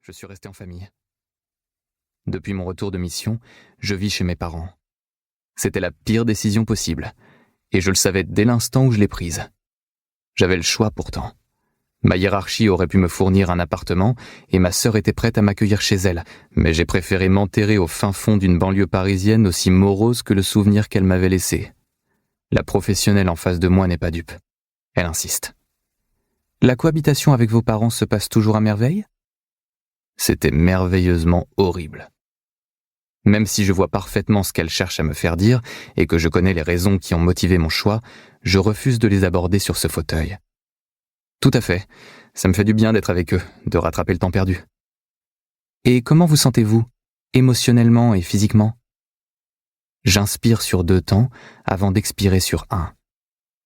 je suis resté en famille. Depuis mon retour de mission, je vis chez mes parents. C'était la pire décision possible, et je le savais dès l'instant où je l'ai prise. J'avais le choix pourtant. Ma hiérarchie aurait pu me fournir un appartement, et ma sœur était prête à m'accueillir chez elle, mais j'ai préféré m'enterrer au fin fond d'une banlieue parisienne aussi morose que le souvenir qu'elle m'avait laissé. La professionnelle en face de moi n'est pas dupe. Elle insiste. La cohabitation avec vos parents se passe toujours à merveille ? C'était merveilleusement horrible. Même si je vois parfaitement ce qu'elle cherche à me faire dire et que je connais les raisons qui ont motivé mon choix, je refuse de les aborder sur ce fauteuil. Tout à fait, ça me fait du bien d'être avec eux, de rattraper le temps perdu. Et comment vous sentez-vous, émotionnellement et physiquement ? J'inspire sur 2 temps avant d'expirer sur 1,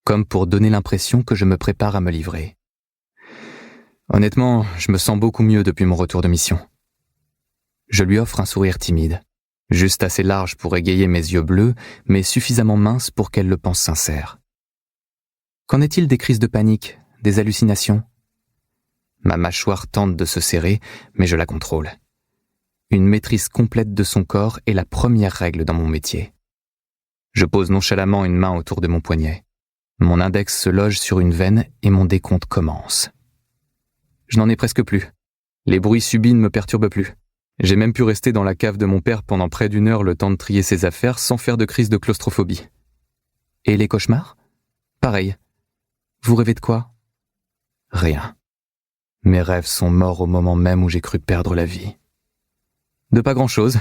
comme pour donner l'impression que je me prépare à me livrer. Honnêtement, je me sens beaucoup mieux depuis mon retour de mission. Je lui offre un sourire timide, juste assez large pour égayer mes yeux bleus, mais suffisamment mince pour qu'elle le pense sincère. Qu'en est-il des crises de panique, des hallucinations ? Ma mâchoire tente de se serrer, mais je la contrôle. Une maîtrise complète de son corps est la première règle dans mon métier. Je pose nonchalamment une main autour de mon poignet. Mon index se loge sur une veine et mon décompte commence. Je n'en ai presque plus. Les bruits subits ne me perturbent plus. J'ai même pu rester dans la cave de mon père pendant près d'1 heure le temps de trier ses affaires sans faire de crise de claustrophobie. Et les cauchemars ? Pareil. Vous rêvez de quoi ? Rien. Mes rêves sont morts au moment même où j'ai cru perdre la vie. De pas grand-chose,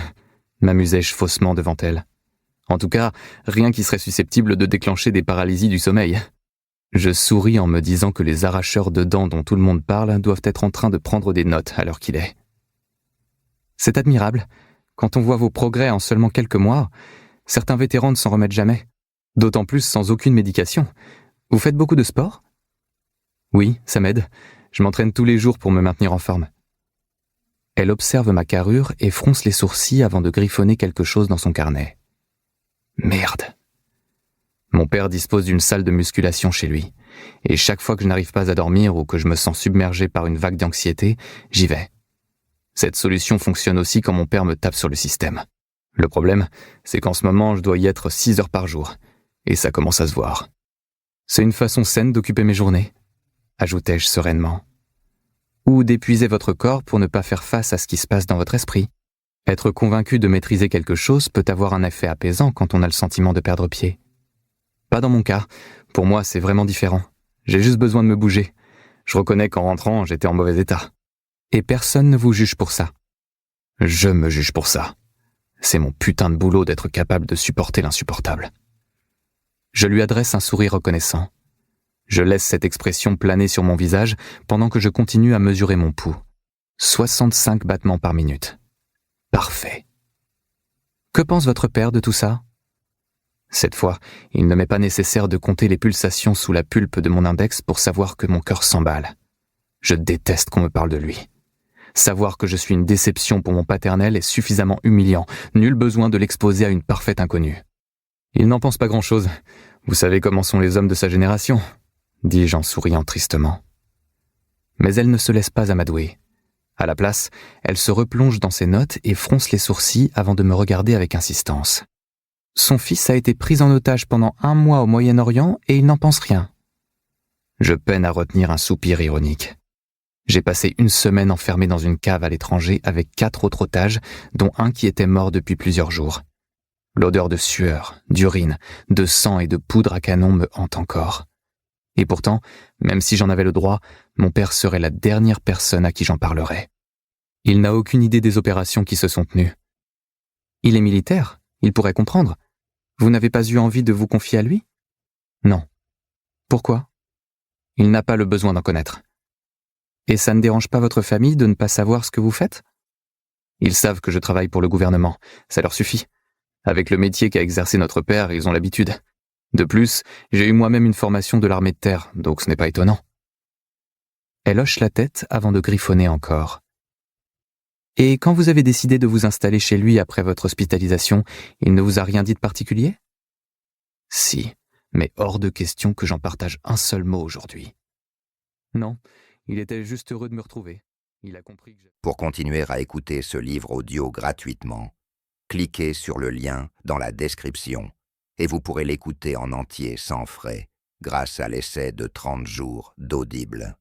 m'amusai-je faussement devant elle. En tout cas, rien qui serait susceptible de déclencher des paralysies du sommeil. Je souris en me disant que les arracheurs de dents dont tout le monde parle doivent être en train de prendre des notes à l'heure qu'il est. C'est admirable. Quand on voit vos progrès en seulement quelques mois, certains vétérans ne s'en remettent jamais. D'autant plus sans aucune médication. Vous faites beaucoup de sport ? Oui, ça m'aide. Je m'entraîne tous les jours pour me maintenir en forme. Elle observe ma carrure et fronce les sourcils avant de griffonner quelque chose dans son carnet. Merde. Mon père dispose d'une salle de musculation chez lui, et chaque fois que je n'arrive pas à dormir ou que je me sens submergé par une vague d'anxiété, j'y vais. Cette solution fonctionne aussi quand mon père me tape sur le système. Le problème, c'est qu'en ce moment, je dois y être 6 heures par jour, et ça commence à se voir. C'est une façon saine d'occuper mes journées, ajoutai-je sereinement. Ou d'épuiser votre corps pour ne pas faire face à ce qui se passe dans votre esprit. Être convaincu de maîtriser quelque chose peut avoir un effet apaisant quand on a le sentiment de perdre pied. Pas dans mon cas. Pour moi, c'est vraiment différent. J'ai juste besoin de me bouger. Je reconnais qu'en rentrant, j'étais en mauvais état. Et personne ne vous juge pour ça. Je me juge pour ça. C'est mon putain de boulot d'être capable de supporter l'insupportable. Je lui adresse un sourire reconnaissant. Je laisse cette expression planer sur mon visage pendant que je continue à mesurer mon pouls. 65 battements par minute. Parfait. Que pense votre père de tout ça ? Cette fois, il ne m'est pas nécessaire de compter les pulsations sous la pulpe de mon index pour savoir que mon cœur s'emballe. Je déteste qu'on me parle de lui. Savoir que je suis une déception pour mon paternel est suffisamment humiliant. Nul besoin de l'exposer à une parfaite inconnue. Il n'en pense pas grand-chose. Vous savez comment sont les hommes de sa génération, dis-je en souriant tristement. Mais elle ne se laisse pas amadouer. À la place, elle se replonge dans ses notes et fronce les sourcils avant de me regarder avec insistance. Son fils a été pris en otage pendant 1 mois au Moyen-Orient et il n'en pense rien. Je peine à retenir un soupir ironique. J'ai passé 1 semaine enfermé dans une cave à l'étranger avec 4 autres otages, dont un qui était mort depuis plusieurs jours. L'odeur de sueur, d'urine, de sang et de poudre à canon me hante encore. Et pourtant, même si j'en avais le droit, mon père serait la dernière personne à qui j'en parlerais. Il n'a aucune idée des opérations qui se sont tenues. Il est militaire, il pourrait comprendre. Vous n'avez pas eu envie de vous confier à lui ? Non. Pourquoi ? Il n'a pas le besoin d'en connaître. Et ça ne dérange pas votre famille de ne pas savoir ce que vous faites ? Ils savent que je travaille pour le gouvernement, ça leur suffit. Avec le métier qu'a exercé notre père, ils ont l'habitude. De plus, j'ai eu moi-même une formation de l'armée de terre, donc ce n'est pas étonnant. Elle hoche la tête avant de griffonner encore. Et quand vous avez décidé de vous installer chez lui après votre hospitalisation, il ne vous a rien dit de particulier ? Si, mais hors de question que j'en partage un seul mot aujourd'hui. Non, il était juste heureux de me retrouver. Il a compris que Pour continuer à écouter ce livre audio gratuitement, cliquez sur le lien dans la description et vous pourrez l'écouter en entier sans frais grâce à l'essai de 30 jours d'Audible.